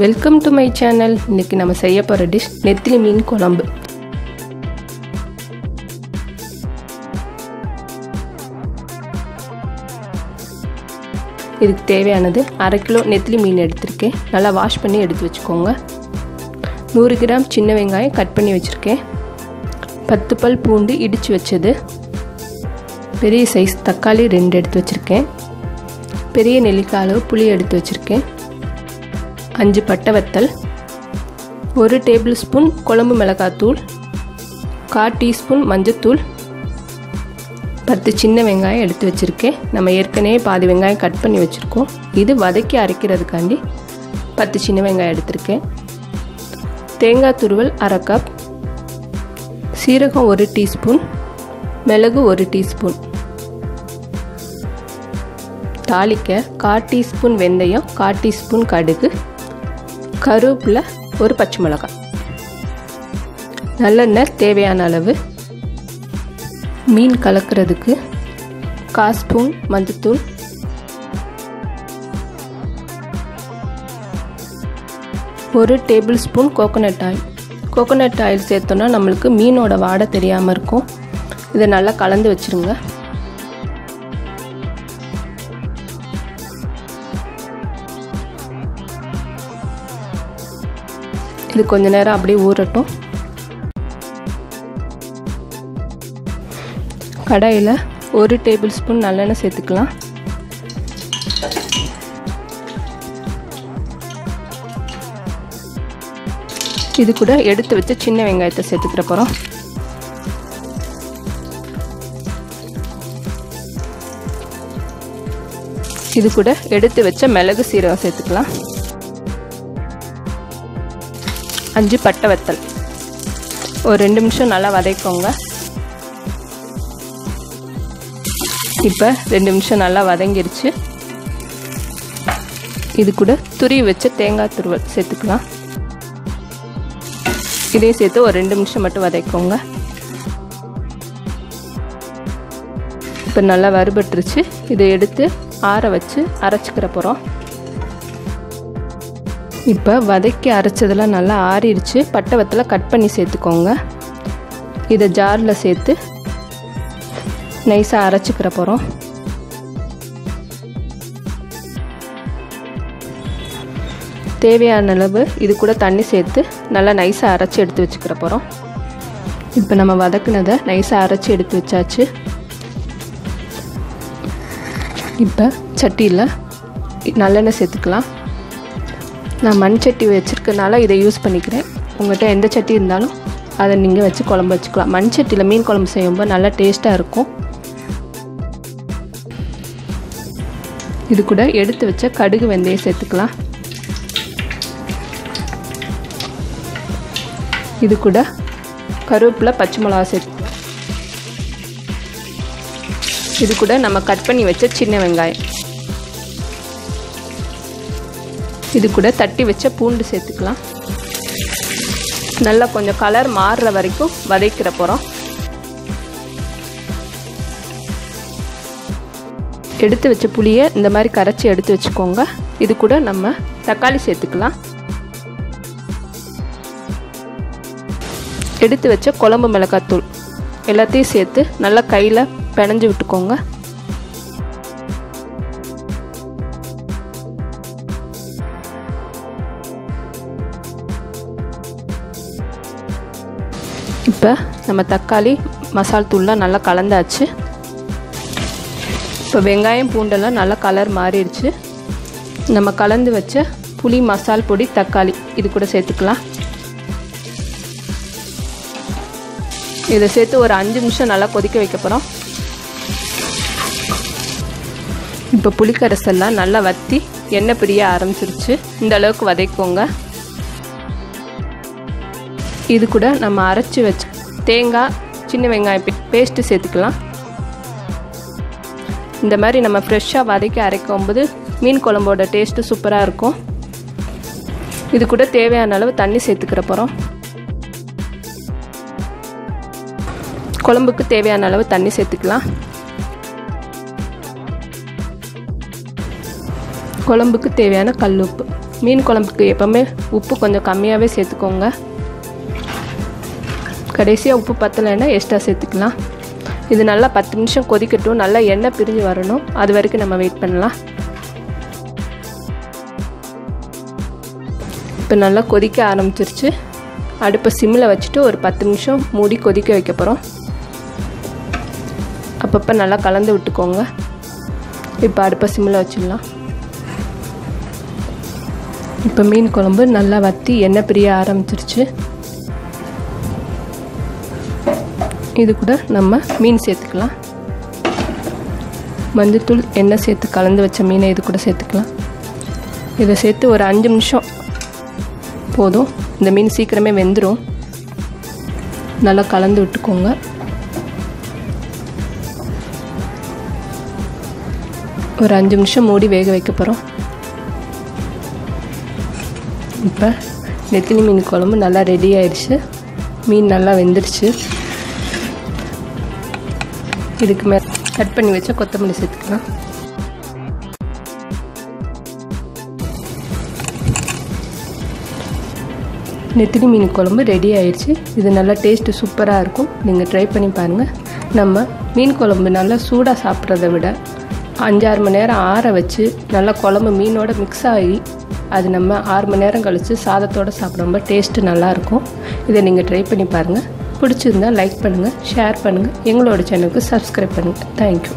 Welcome to my channel. இன்னைக்கு நம்ம செய்ய போகிற டிஷ் நெத்திலி மீன் குழம்பு. இதுக்கு தேவையானது 1/2 கிலோ நெத்திலி மீன் எடுத்திருக்கேன். நல்லா வாஷ் பண்ணி எடுத்து வச்சுக்கோங்க. 100 கிராம் சின்ன வெங்காயம் கட் பண்ணி வச்சுருக்கேன். 10 பல் பூண்டு இடித்து வச்சது. பெரிய சைஸ் தக்காளி 2 எடுத்து வச்சுருக்கேன். பெரிய நெல்லிக்காய் அளவு புளி எடுத்து வச்சுருக்கேன். 5 பட்டை வத்தல், 1 டேபிள் ஸ்பூன் குழம்பு மிளகாத்தூள், 1/4 டீஸ்பூன் மஞ்சத்தூள், 10 சின்ன வெங்காயம் எடுத்து வச்சுருக்கேன். நம்ம ஏற்கனவே பாதி வெங்காயம் கட் பண்ணி வச்சுருக்கோம். இது வதக்கி அரைக்கிறதுக்காண்டி 10 சின்ன வெங்காயம் எடுத்திருக்கேன். தேங்காய் துருவல் 1/2 கப், சீரகம் 1 டீஸ்பூன், மிளகு 1 டீஸ்பூன், தாளிக்க 1/4 டீஸ்பூன் வெந்தயம், 1/4 டீஸ்பூன் கடுகு, கருவேப்பிலை, 1 பச்சை மிளகாய், நல்லெண்ணெய் தேவையான அளவு, மீன் கலக்கிறதுக்கு 1/4 ஸ்பூன் மஞ்சத்தூள், 1 tablespoon coconut oil. Coconut oil சேர்த்தோன்னா நம்மளுக்கு மீனோட வாடை தெரியாமல் இருக்கும். இதை நல்லா கலந்து வச்சுருங்க. இது கொஞ்ச நேரம் அப்படியே ஊறட்டும். கடாயில் 1 டேபிள் ஸ்பூன் நல்லெண்ணெய் சேர்த்துக்கலாம். இது கூட எடுத்து வச்ச சின்ன வெங்காயத்தை சேர்த்துக்கிற போகிறோம். இது கூட எடுத்து வச்ச மிளகு சீரகம் சேர்த்துக்கலாம். 5 பட்டை வத்தல். ஒரு 2 நிமிஷம் நல்லா வதக்கோங்க. இப்போ 2 நிமிஷம் நல்லா வதங்கிருச்சு. இது கூட துருவி வச்ச தேங்காய் துருவல் சேர்த்துக்கலாம். இதையும் சேர்த்து ஒரு 2 நிமிஷம் மட்டும் வதக்கோங்க. இப்போ நல்லா வறுபட்டுருச்சு. இதை எடுத்து ஆற வச்சு அரைச்சிக்கிற போகிறோம். இப்போ வதக்கி அரைச்சதெல்லாம் நல்லா ஆறிடுச்சு. பட்டை வத்தலை கட் பண்ணி சேர்த்துக்கோங்க. இதை ஜாரில் சேர்த்து நைஸாக அரைச்சிக்கிற போகிறோம். தேவையான அளவு இது கூட தண்ணி சேர்த்து நல்லா நைஸாக அரைச்சி எடுத்து வச்சுக்கிற போகிறோம். இப்போ நம்ம வதக்குனதை நைஸாக அரைச்சி எடுத்து வச்சாச்சு. இப்போ சட்டியில் நல்லெண்ணெய் சேர்த்துக்கலாம். நான் மண் சட்டி வச்சுருக்கனால இதை யூஸ் பண்ணிக்கிறேன். உங்கள்கிட்ட எந்த சட்டி இருந்தாலும் அதை நீங்கள் வச்சு குழம்பு வச்சுக்கலாம். மண் சட்டியில் மீன் குழம்பு செய்யும்போது நல்லா டேஸ்ட்டாக இருக்கும். இது கூட எடுத்து வச்ச கடுகு வெந்தயம் சேர்த்துக்கலாம். இது கூட கருவேப்பிலை பச்சை மிளகா சேர்த்துக்கலாம். இது கூட நம்ம கட் பண்ணி வச்ச சின்ன வெங்காயம், இது கூட தட்டி வச்ச பூண்டு சேர்த்துக்கலாம். நல்லா கொஞ்சம் கலர் மாறுற வரைக்கும் வதக்கிற போகிறோம். எடுத்து வச்ச புளியை இந்த மாதிரி கரைச்சி எடுத்து வச்சுக்கோங்க. இது கூட நம்ம தக்காளி சேர்த்துக்கலாம். எடுத்து வச்ச குழம்பு மிளகாத்தூள் எல்லாத்தையும் சேர்த்து நல்லா கையில் பிணைஞ்சு விட்டுக்கோங்க. இப்போ நம்ம தக்காளி மசால் தூள்லாம் நல்லா கலந்தாச்சு. இப்போ வெங்காயம் பூண்டெல்லாம் நல்லா கலர் மாறிடுச்சு. நம்ம கலந்து வச்ச புளி மசால் பொடி தக்காளி இது கூட சேர்த்துக்கலாம். இதை சேர்த்து ஒரு 5 நிமிஷம் நல்லா கொதிக்க வைக்க போகிறோம். இப்போ புளிக்கரைசல்லாம் நல்லா வற்றி எண்ணெய் பிரிய ஆரம்பிச்சிருச்சு. இந்த அளவுக்கு வதக்கிக்கோங்க. இது கூட நம்ம அரைச்சி வச்ச தேங்காய் சின்ன வெங்காயம் பேஸ்ட்டு சேர்த்துக்கலாம். இந்த மாதிரி நம்ம ஃப்ரெஷ்ஷாக வதக்கி அரைக்கும்போது மீன் குழம்போட டேஸ்ட்டு சூப்பராக இருக்கும். இது கூட தேவையான அளவு தண்ணி சேர்த்துக்கிற போகிறோம். குழம்புக்கு தேவையான அளவு தண்ணி சேர்த்துக்கலாம். குழம்புக்கு தேவையான கல் உப்பு. மீன் குழம்புக்கு எப்போவுமே உப்பு கொஞ்சம் கம்மியாகவே சேர்த்துக்கோங்க. கடைசியாக உப்பு பத்தலைன்னா எக்ஸ்ட்ரா சேர்த்துக்கலாம். இது நல்லா 10 நிமிஷம் கொதிக்கட்டும். நல்லா எண்ணெய் பிரிஞ்சு வரணும். அது வரைக்கும் நம்ம வெயிட் பண்ணலாம். இப்போ நல்லா கொதிக்க ஆரம்பிச்சிருச்சு. அடுப்பை சிம்மில் வச்சுட்டு ஒரு 10 நிமிஷம் மூடி கொதிக்க வைக்க போகிறோம். அப்பப்போ நல்லா கலந்து விட்டுக்கோங்க. இப்போ அடுப்பை சிம்மில் வச்சிடலாம். இப்போ மீன் குழம்பு நல்லா வற்றி எண்ணெய் பிரிய ஆரம்பிச்சிருச்சு. இது கூட நம்ம மீன் சேர்த்துக்கலாம். மஞ்சத்தூள் எண்ணெய் சேர்த்து கலந்து வச்ச மீனை இது கூட சேர்த்துக்கலாம். இதை சேர்த்து ஒரு 5 நிமிஷம் போதும். இந்த மீன் சீக்கிரமே வெந்துடும். நல்லா கலந்து விட்டுக்கோங்க. ஒரு 5 நிமிஷம் மூடி வேக வைக்க போகிறோம். இப்போ நெத்திலி மீன் குழம்பு நல்லா ரெடி ஆயிடுச்சு. மீன் நல்லா வெந்துருச்சு. இதுக்கு மேலே கட் பண்ணி வச்ச கொத்தமல்லி சேர்த்துக்கலாம். நெத்திலி மீன் குழம்பு ரெடி ஆயிடுச்சு. இது நல்லா டேஸ்ட்டு சூப்பராக இருக்கும். நீங்கள் ட்ரை பண்ணி பாருங்கள். நம்ம மீன் குழம்பு நல்லா சூடாக சாப்பிட்றத விட 5-6 மணி நேரம் ஆற வச்சு நல்லா குழம்பு மீனோட மிக்ஸ் ஆகி அது நம்ம 6 மணி நேரம் கழித்து சாதத்தோடு சாப்பிடும்போது டேஸ்ட்டு நல்லாயிருக்கும். இதை நீங்கள் ட்ரை பண்ணி பாருங்கள். பிடிச்சிருந்தால் லைக் பண்ணுங்கள், ஷேர் பண்ணுங்கள், எங்களோட சேனலுக்கு சப்ஸ்கிரைப் பண்ணுங்கள். தேங்க்யூ.